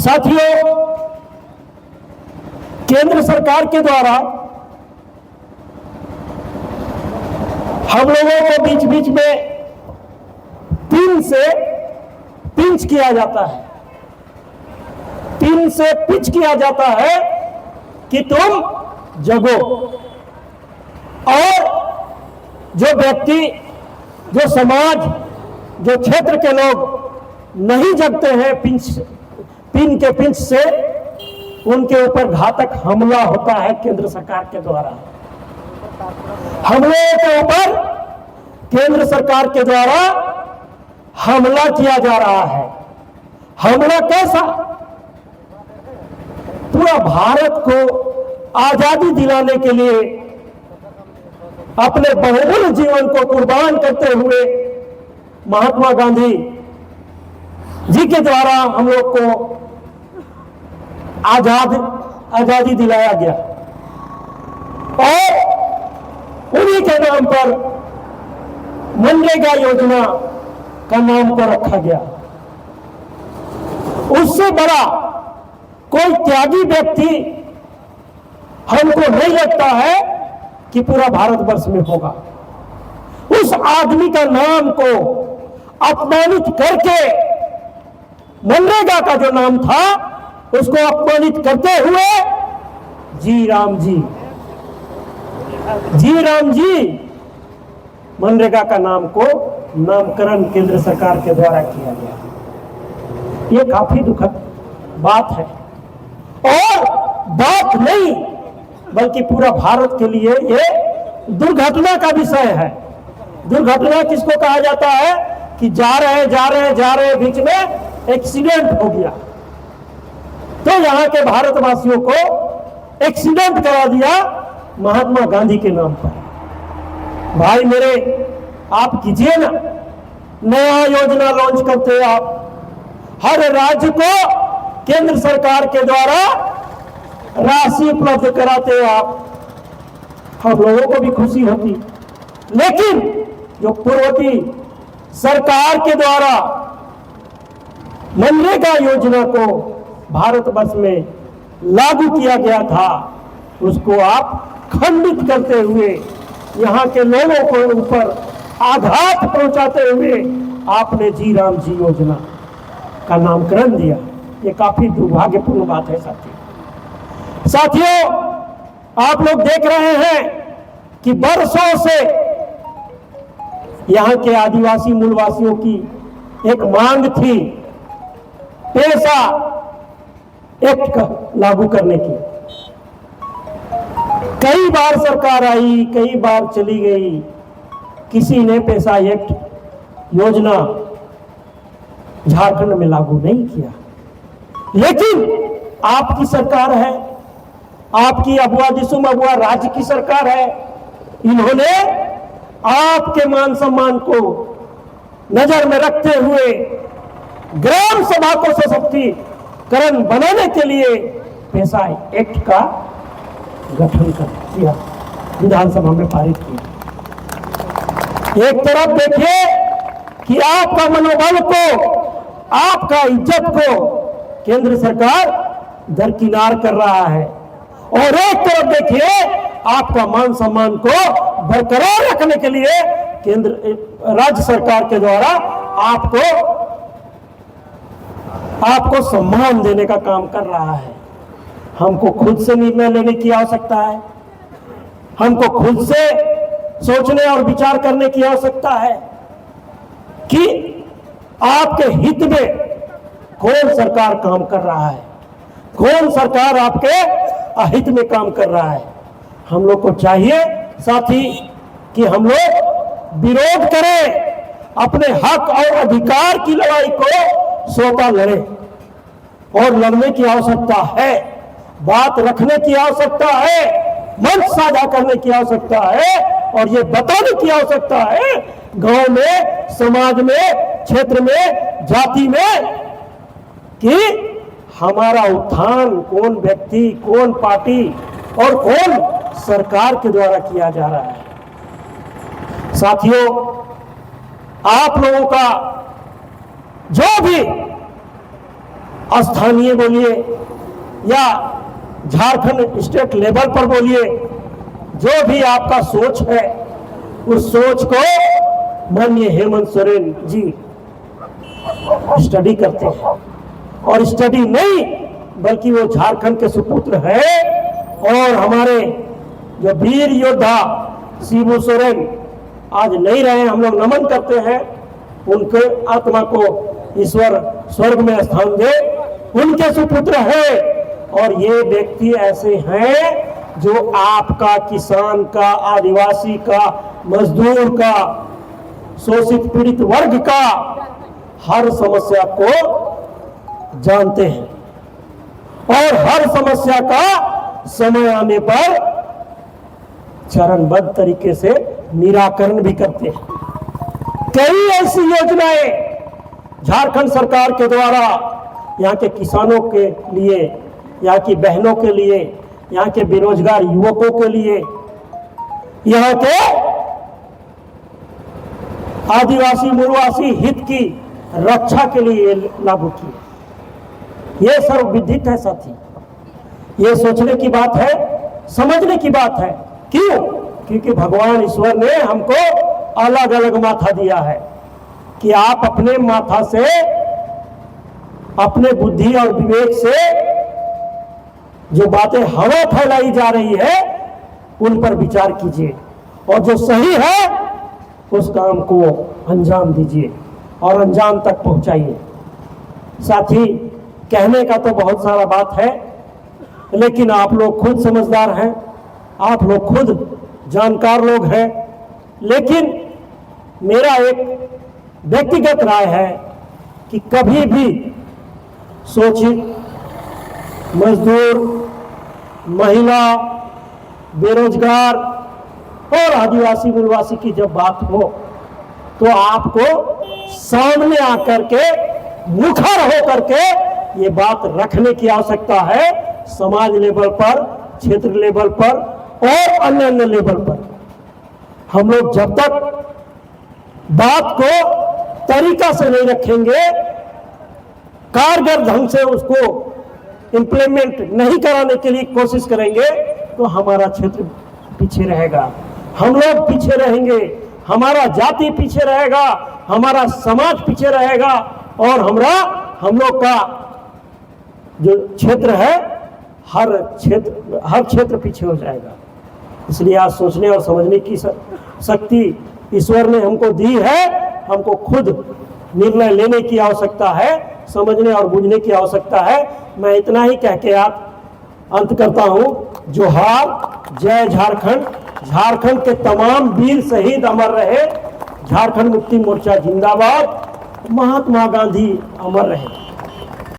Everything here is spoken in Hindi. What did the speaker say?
साथियों, केंद्र सरकार के द्वारा हम लोगों को बीच बीच में पिन से पिंच किया जाता है, पिन से पिच किया जाता है कि तुम जगो। और जो व्यक्ति, जो समाज, जो क्षेत्र के लोग नहीं जगते हैं पिन के पिंच से, उनके ऊपर घातक हमला होता है केंद्र सरकार के द्वारा। हमले के ऊपर केंद्र सरकार के द्वारा हमला किया जा रहा है। हमला कैसा? पूरा भारत को आजादी दिलाने के लिए अपने बहुमूल्य जीवन को कुर्बान करते हुए महात्मा गांधी जी के द्वारा हम लोग को आजादी दिलाया गया और उन्हीं के नाम पर मनरेगा योजना का नाम को रखा गया। उससे बड़ा कोई त्यागी व्यक्ति हमको नहीं लगता है कि पूरा भारतवर्ष में होगा। उस आदमी का नाम को अपमानित करके, मनरेगा का जो नाम था उसको अपमानित करते हुए जी राम जी मनरेगा का नाम को नामकरण केंद्र सरकार के द्वारा किया गया। ये काफी दुखद बात है और बात नहीं बल्कि पूरा भारत के लिए ये दुर्घटना का विषय है। दुर्घटना किसको कहा जाता है कि जा रहे बीच में एक्सीडेंट हो गया, तो यहाँ के भारतवासियों को एक्सीडेंट करा दिया महात्मा गांधी के नाम पर। भाई मेरे, आप कीजिए ना, नया योजना लॉन्च करते हैं आप, हर राज्य को केंद्र सरकार के द्वारा राशि उपलब्ध कराते हैं आप, हम लोगों को भी खुशी होती। लेकिन जो पूर्ववर्ती सरकार के द्वारा मनरेगा योजना को भारतवर्ष में लागू किया गया था, उसको आप खंडित करते हुए, यहाँ के लोगों को ऊपर आघात पहुंचाते हुए आपने जी राम जी योजना का नामकरण दिया। ये काफी दुर्भाग्यपूर्ण बात है साथियों, आप लोग देख रहे हैं कि बरसों से यहाँ के आदिवासी मूलवासियों की एक मांग थी पेशा एक्ट का लागू करने की। कई बार सरकार आई, कई बार चली गई, किसी ने पेशा एक्ट योजना झारखंड में लागू नहीं किया। लेकिन आपकी सरकार है, आपकी अबुआ दिसुम अबुआ राज्य की सरकार है, इन्होंने आपके मान सम्मान को नजर में रखते हुए ग्राम सभा को सशक्तिकरण बनाने के लिए पेशा एक्ट का गठन कर किया, विधानसभा में पारित किया। एक तरफ देखिए कि आपका मनोबल को, आपका इज्जत को केंद्र सरकार दरकिनार कर रहा है, और एक तरफ देखिए आपका मान सम्मान को बरकरार रखने के लिए केंद्र राज्य सरकार के द्वारा आपको सम्मान देने का काम कर रहा है। हमको खुद से निर्णय लेने की आवश्यकता है, हमको खुद से सोचने और विचार करने की आवश्यकता है कि आपके हित में कौन सरकार काम कर रहा है, कौन सरकार आपके अहित में काम कर रहा है। हम लोग को चाहिए साथी कि हम लोग विरोध करें, अपने हक और अधिकार की लड़ाई को स्वतः लड़ें, और लड़ने की आवश्यकता है, बात रखने की आवश्यकता है, मंच साझा करने की आवश्यकता है, और ये बताने की आवश्यकता है गांव में, समाज में, क्षेत्र में, जाति में कि हमारा उत्थान कौन व्यक्ति, कौन पार्टी और कौन सरकार के द्वारा किया जा रहा है। साथियों, आप लोगों का जो भी स्थानीय बोलिए या झारखंड स्टेट लेवल पर बोलिए, जो भी आपका सोच है उस सोच को माननीय हेमंत सोरेन जी स्टडी करते हैं। और स्टडी नहीं बल्कि वो झारखंड के सुपुत्र है। और हमारे जो वीर योद्धा शिबू सोरेन आज नहीं रहे, हम लोग नमन करते हैं उनके आत्मा को ईश्वर स्वर्ग में स्थान दे, उनके सुपुत्र है। और ये व्यक्ति ऐसे हैं जो आपका, किसान का, आदिवासी का, मजदूर का, शोषित पीड़ित वर्ग का हर समस्या को जानते हैं और हर समस्या का समय आने पर चरणबद्ध तरीके से निराकरण भी करते हैं। कई ऐसी योजनाएं झारखंड सरकार के द्वारा यहाँ के किसानों के लिए, यहाँ की बहनों के लिए, यहाँ के बेरोजगार युवकों के लिए, यहाँ के आदिवासी मूलवासी हित की रक्षा के लिए लागू किए। ये सर्वविदित है साथी, ये सोचने की बात है, समझने की बात है। क्यों? क्योंकि भगवान ईश्वर ने हमको अलग अलग माथा दिया है कि आप अपने माथा से, अपने बुद्धि और विवेक से जो बातें हवा फैलाई जा रही है उन पर विचार कीजिए और जो सही है उस काम को अंजाम दीजिए और अंजाम तक पहुंचाइए। साथी, कहने का तो बहुत सारा बात है, लेकिन आप लोग खुद समझदार हैं, आप लोग खुद जानकार लोग हैं। लेकिन मेरा एक व्यक्तिगत राय है कि कभी भी शोषित मजदूर, महिला, बेरोजगार और आदिवासी मूलवासी की जब बात हो तो आपको सामने आकर के, मुखर होकर के ये बात रखने की आवश्यकता है। समाज लेवल पर, क्षेत्र लेवल पर और अन्य अन्य लेवल पर हम लोग जब तक बात को तरीका से नहीं रखेंगे, कारगर ढंग से उसको इंप्लीमेंट नहीं कराने के लिए कोशिश करेंगे तो हमारा क्षेत्र पीछे रहेगा, हम लोग पीछे रहेंगे, हमारा जाति पीछे रहेगा, हमारा समाज पीछे रहेगा और हम लोग का जो क्षेत्र है हर क्षेत्र पीछे हो जाएगा। इसलिए आज सोचने और समझने की शक्ति ईश्वर ने हमको दी है। हमको खुद निर्णय लेने की आवश्यकता है, समझने और बूझने की आवश्यकता है। मैं इतना ही कह के आप अंत करता हूँ। जोहार, जय झारखंड। झारखंड के तमाम वीर शहीद अमर रहे। झारखंड मुक्ति मोर्चा जिंदाबाद। महात्मा गांधी अमर रहे।